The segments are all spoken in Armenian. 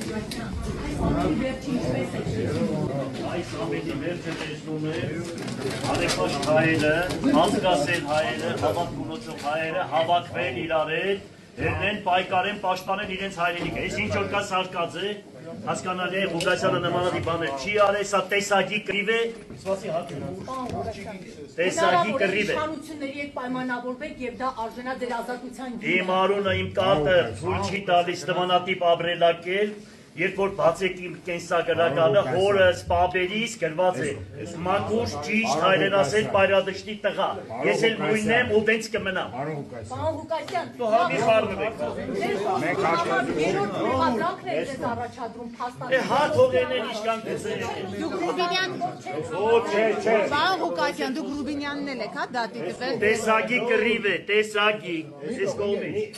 Այս ամենի վերջը տեսնում է արևաշ հայերը, անձգասեր հայերը, հավատ գունոցող հայերը հավաքվել իրար հետ, հերնեն, պայքարեն, պաշտպանեն իրենց հայրենիքը։ Այս ինչ որ կա սարկած է, հասկանալի է, Ղուկասյանը նմանատիպ բաներ չի արել, սա տեսակի կռիվ է, տեսակի կռիվ է։ Իշխանությունների հետ պայմանավորվեք եւ դա արժանա ձեր ազատության գինը։ Իմ արունը, իմ կատը թույլ չի տալիս նմանատիպ ապրելակել, երբ որ բացեք իմ կենսագրականը, հորս, պապերիս գրված է մաքուր, ճիշտ, հայրենասեր, պայրադշտի տղա։ Ես էլ նույնն եմ ու տենց կմնամ։ Պարոն Ղուկասյան, Դու համի խառնվեք։ երրորդ մեղադրանքն է ձեզ առաջադրում փաստաթղթեր։ Հա թողերներ իշքան գծեր։ Դուք Ռուբինյան Պարոն Ղուկասյան, դուք Ռուբինյանն էլ եք, հա, դատի տվել։ Տեսակի կռիվ է, տեսակի։ Ես կողմից։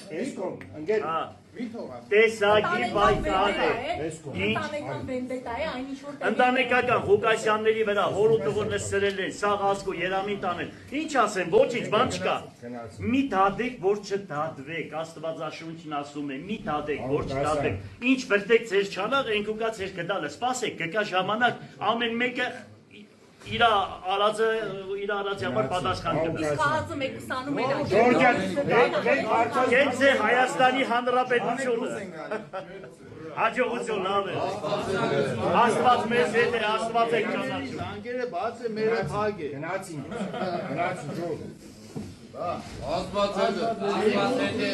Հա։ Տեսակի պայքար է։ Ընտանեկան վենդետա է, այն ինչ որ Ընտանեկական Ղուկասյանների վրա հոր ու տղու նսրել են, սաղ ազգու երամին տանել։ Ինչ ասեմ, ոչինչ, բան չկա։ Մի դադեք, որ չդադվեք, Աստվածաշունչն ասում է, մի դադեք, որ չդադվեք։ Ինչ վրդեք ձեր չանաղ, ենքուկա ձեր կդալը, սպասեք, կկա ժամանակ, ամեն մեկը իր արածի համար պատասխան կտա։ իսկ հացը մեկուսանում են Կենց է Հայաստանի Հանրապետությունը։ Հաջողություն լավ է։ Աստված մեզ հետ է, Աստված եք ճանաչում։ Անգերը բաց է, մերը փակ է։ Գնացին ժող։ Աստված հետ է։